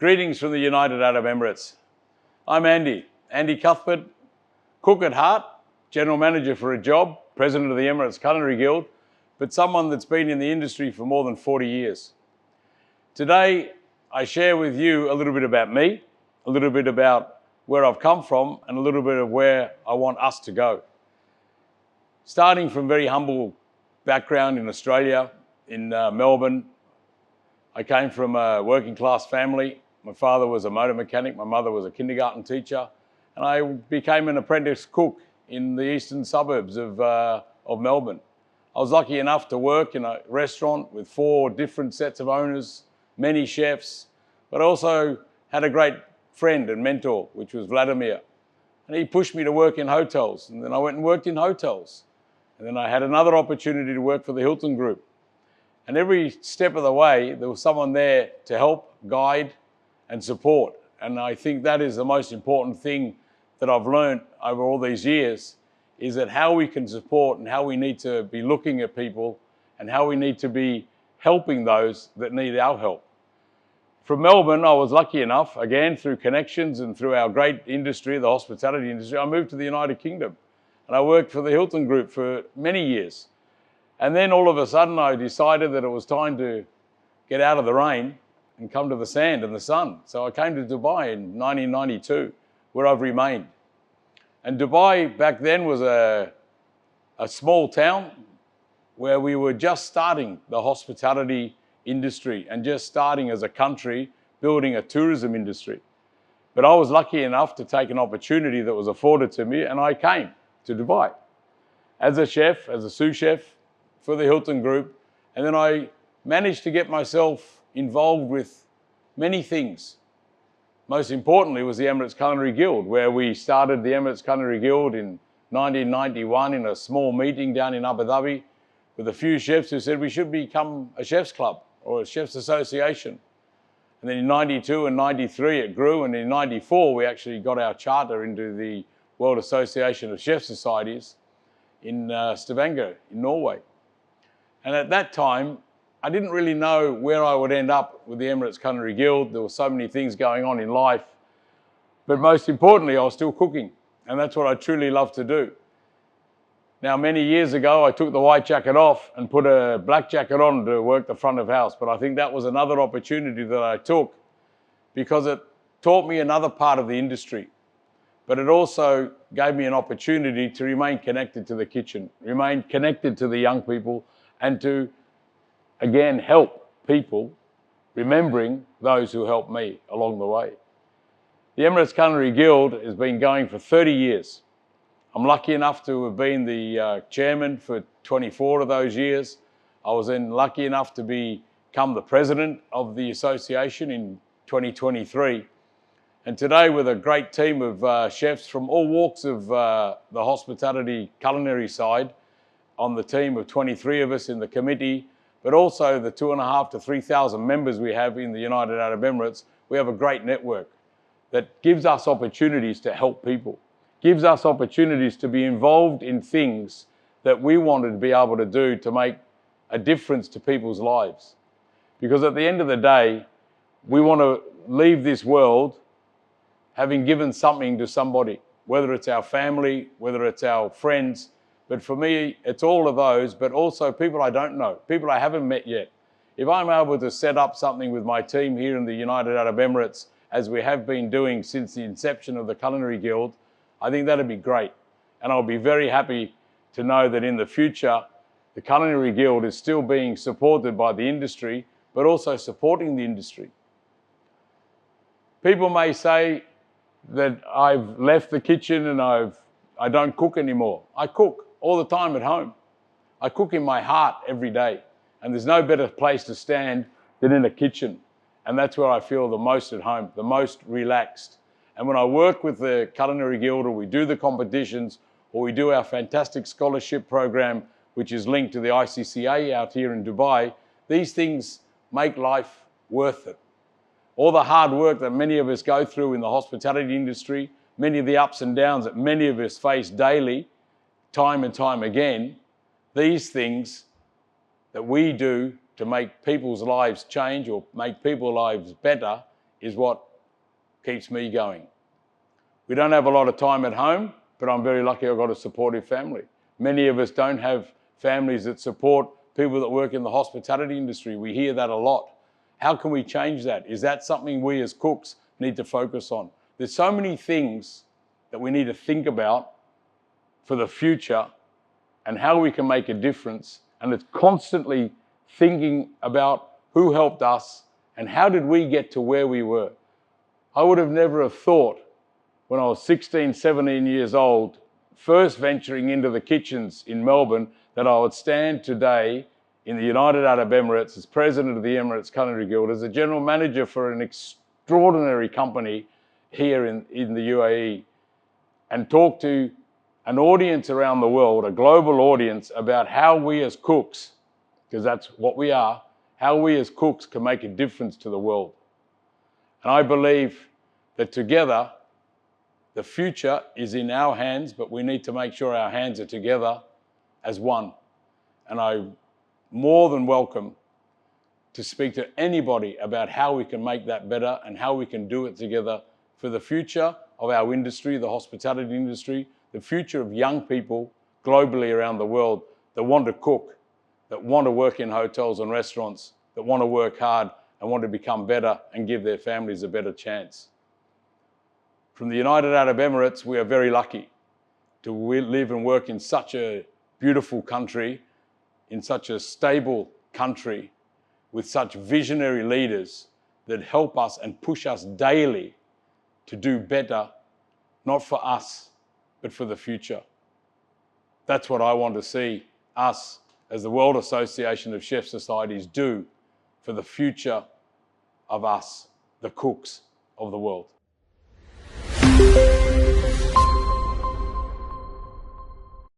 Greetings from the United Arab Emirates. I'm Andy Cuthbert, cook at heart, general manager for a job, president of the Emirates Culinary Guild, but someone that's been in the industry for more than 40 years. Today, I share with you a little bit about me, a little bit about where I've come from, and a little bit of where I want us to go. Starting from very humble background in Australia, in Melbourne. I came from a working class family. My father was a motor mechanic, my mother was a kindergarten teacher, and I became an apprentice cook in the eastern suburbs of Melbourne. I was lucky enough to work in a restaurant with 4 different sets of owners, many chefs, but I also had a great friend and mentor, which was Vladimir. And he pushed me to work in hotels, and then I went and worked in hotels. And then I had another opportunity to work for the Hilton Group. And every step of the way, there was someone there to help, guide, and support. And I think that is the most important thing that I've learned over all these years, is that how we can support and how we need to be looking at people and how we need to be helping those that need our help. From Melbourne, I was lucky enough, again, through connections and through our great industry, the hospitality industry, I moved to the United Kingdom. And I worked for the Hilton Group for many years. And then all of a sudden, I decided that it was time to get out of the rain and come to the sand and the sun. So I came to Dubai in 1992, where I've remained. And Dubai back then was a small town where we were just starting the hospitality industry and just starting as a country building a tourism industry. But I was lucky enough to take an opportunity that was afforded to me, and I came to Dubai as a chef, as a sous chef for the Hilton Group. And then I managed to get myself involved with many things. Most importantly was the Emirates Culinary Guild, where we started the Emirates Culinary Guild in 1991 in a small meeting down in Abu Dhabi with a few chefs who said we should become a chef's club or a chef's association. And then in 92 and 93 it grew, and in 94 we actually got our charter into the World Association of Chef Societies in Stavanger in Norway. And at that time, I didn't really know where I would end up with the Emirates Culinary Guild. There were so many things going on in life. But most importantly, I was still cooking. And that's what I truly love to do. Now, many years ago, I took the white jacket off and put a black jacket on to work the front of house. But I think that was another opportunity that I took because it taught me another part of the industry. But it also gave me an opportunity to remain connected to the kitchen, remain connected to the young people, and to again, help people, remembering those who helped me along the way. The Emirates Culinary Guild has been going for 30 years. I'm lucky enough to have been the chairman for 24 of those years. I was then lucky enough to become the president of the association in 2023. And today, with a great team of chefs from all walks of the hospitality culinary side, on the team of 23 of us in the committee, but also the 2,500 to 3,000 members we have in the United Arab Emirates, we have a great network that gives us opportunities to help people, gives us opportunities to be involved in things that we wanted to be able to do to make a difference to people's lives. Because at the end of the day, we want to leave this world having given something to somebody, whether it's our family, whether it's our friends. But for me, it's all of those, but also people I don't know, people I haven't met yet. If I'm able to set up something with my team here in the United Arab Emirates, as we have been doing since the inception of the Culinary Guild, I think that'd be great. And I'll be very happy to know that in the future, the Culinary Guild is still being supported by the industry, but also supporting the industry. People may say that I've left the kitchen and I don't cook anymore. I cook all the time at home. I cook in my heart every day. And there's no better place to stand than in a kitchen. And that's where I feel the most at home, the most relaxed. And when I work with the Culinary Guild, or we do the competitions, or we do our fantastic scholarship program, which is linked to the ICCA out here in Dubai, these things make life worth it. All the hard work that many of us go through in the hospitality industry, many of the ups and downs that many of us face daily, time and time again, these things that we do to make people's lives change or make people's lives better is what keeps me going. We don't have a lot of time at home, but I'm very lucky I've got a supportive family. Many of us don't have families that support people that work in the hospitality industry. We hear that a lot. How can we change that? Is that something we as cooks need to focus on? There's so many things that we need to think about for the future and how we can make a difference. And it's constantly thinking about who helped us and how did we get to where we were. I would have never have thought when I was 16, 17 years old, first venturing into the kitchens in Melbourne, that I would stand today in the United Arab Emirates as president of the Emirates Culinary Guild, as a general manager for an extraordinary company here in the UAE, and talk to an audience around the world, a global audience, about how we as cooks, because that's what we are, how we as cooks can make a difference to the world. And I believe that together, the future is in our hands, but we need to make sure our hands are together as one. And I'm more than welcome to speak to anybody about how we can make that better and how we can do it together for the future of our industry, the hospitality industry, the future of young people globally around the world that want to cook, that want to work in hotels and restaurants, that want to work hard and want to become better and give their families a better chance. From the United Arab Emirates, we are very lucky to live and work in such a beautiful country, in such a stable country, with such visionary leaders that help us and push us daily to do better, not for us, but for the future. That's what I want to see us, as the World Association of Chef Societies, do for the future of us, the cooks of the world.